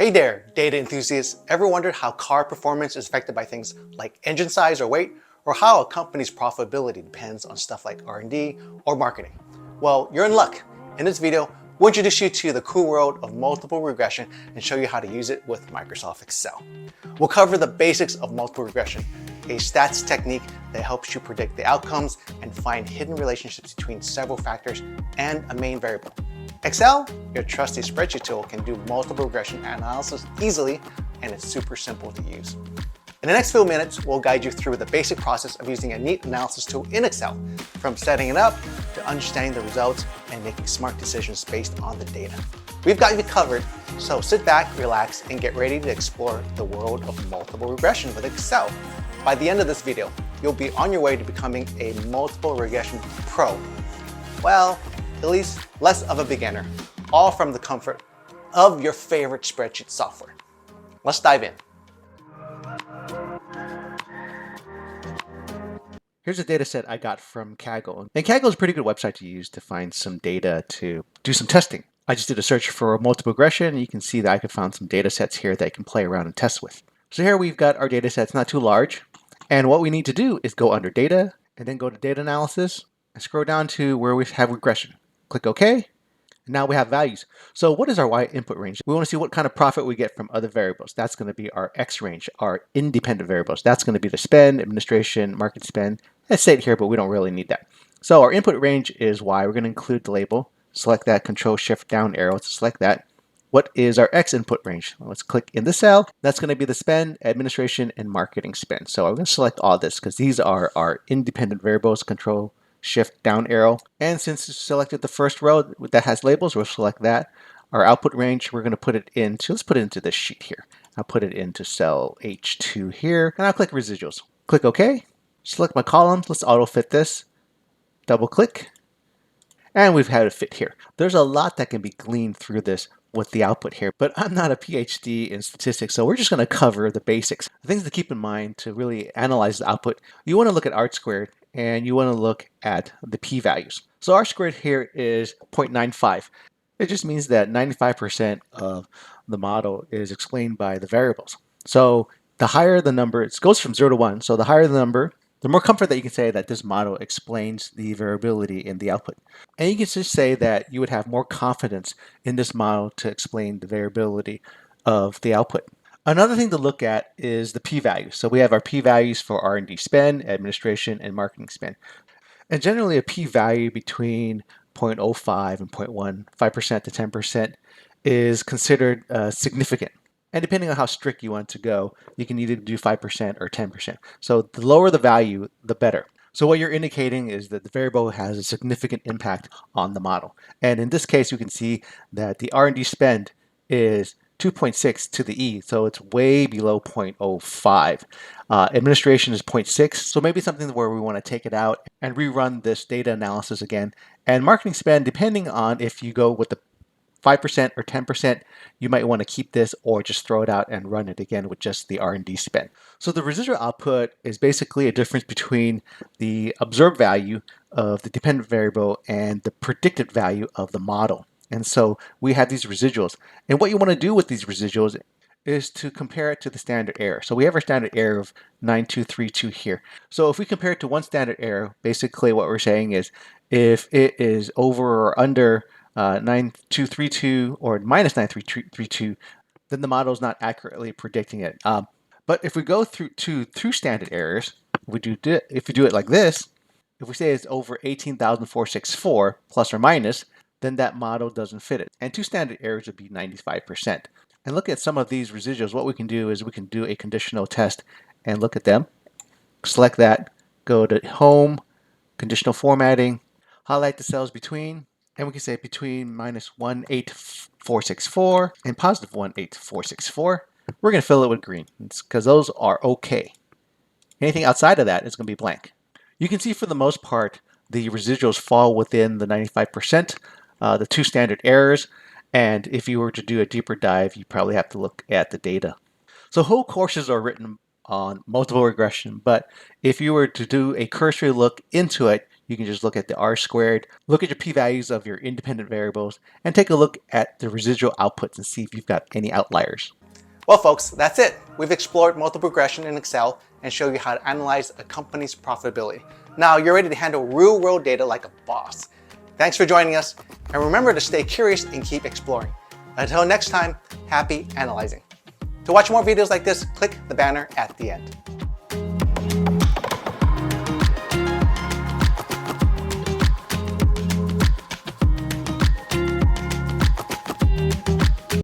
Hey there, data enthusiasts. Ever wondered how car performance is affected by things like engine size or weight, or how a company's profitability depends on stuff like R&D or marketing? Well, you're in luck. In this video, we'll introduce you to the cool world of multiple regression and show you how to use it with Microsoft Excel. We'll cover the basics of multiple regression, a stats technique that helps you predict the outcomes and find hidden relationships between several factors and a main variable. Excel, your trusty spreadsheet tool, can do multiple regression analysis easily, and it's super simple to use. In the next few minutes, we'll guide you through the basic process of using a neat analysis tool in Excel, from setting it up to understanding the results and making smart decisions based on the data. We've got you covered, so sit back, relax, and get ready to explore the world of multiple regression with Excel. By the end of this video, you'll be on your way to becoming a multiple regression pro. Well, at least less of a beginner, all from the comfort of your favorite spreadsheet software. Let's dive in. Here's a data set I got from Kaggle. And Kaggle is a pretty good website to use to find some data to do some testing. I just did a search for multiple regression, and you can see that I could find some data sets here that I can play around and test with. So here we've got our data sets, not too large. And what we need to do is go under data and then go to data analysis and scroll down to where we have regression. Click OK. And now we have values. So what is our Y input range? We want to see what kind of profit we get from other variables. That's going to be our X range, our independent variables. That's going to be the spend, administration, market spend. It's stated here, but we don't really need that. So our input range is Y. We're going to include the label. Select that, Control Shift down arrow to select that. What is our X input range? Well, let's click in the cell. That's going to be the spend, administration, and marketing spend. So I'm going to select all this because these are our independent variables. Control Shift down arrow. And since it's selected the first row that has labels, we'll select that. Our output range, we're going to put it into, let's put it into this sheet here. I'll put it into cell H2 here, and I'll click residuals. Click OK. Select my columns. Let's auto fit this. Double click. And we've had it fit here. There's a lot that can be gleaned through this with the output here, but I'm not a PhD in statistics, so we're just going to cover the basics. The things to keep in mind to really analyze the output, you want to look at R squared and you want to look at the p-values. So R squared here is 0.95. It just means that 95% of the model is explained by the variables. So the higher the number, it goes from 0 to 1, so the higher the number, the more comfort that you can say that this model explains the variability in the output. And you can just say that you would have more confidence in this model to explain the variability of the output. Another thing to look at is the p-values. So we have our p-values for R&D spend, administration, and marketing spend. And generally a p-value between 0.05 and 0.1, 5% to 10% is considered significant. And depending on how strict you want to go, you can either do 5% or 10%. So the lower the value, the better. So what you're indicating is that the variable has a significant impact on the model. And in this case, you can see that the R&D spend is 2.6 to the E, so it's way below 0.05. Administration is 0.6, so maybe something where we want to take it out and rerun this data analysis again. And marketing spend, depending on if you go with the 5% or 10%, you might want to keep this or just throw it out and run it again with just the R&D spend. So the residual output is basically a difference between the observed value of the dependent variable and the predicted value of the model. And so we have these residuals. And what you want to do with these residuals is to compare it to the standard error. So we have our standard error of 9232 here. So if we compare it to one standard error, basically what we're saying is if it is over or under 9232 or minus 9332, then the model is not accurately predicting it. But if we go through standard errors, if we do it like this, if we say it's over 18,464 plus or minus, then that model doesn't fit it. And two standard errors would be 95%. And look at some of these residuals. What we can do is we can do a conditional test and look at them. Select that, go to Home, Conditional Formatting, highlight the cells between, and we can say between minus 18464 and positive 18464. We're going to fill it with green because those are okay. Anything outside of that is going to be blank. You can see for the most part, the residuals fall within the 95%, the two standard errors. And if you were to do a deeper dive, you probably have to look at the data. So whole courses are written on multiple regression, but if you were to do a cursory look into it, you can just look at the R squared, look at your p-values of your independent variables, and take a look at the residual outputs and see if you've got any outliers. Well, folks, that's it. We've explored multiple regression in Excel and show you how to analyze a company's profitability. Now you're ready to handle real-world data like a boss. Thanks for joining us, and remember to stay curious and keep exploring. Until next time, happy analyzing. To watch more videos like this, click the banner at the end.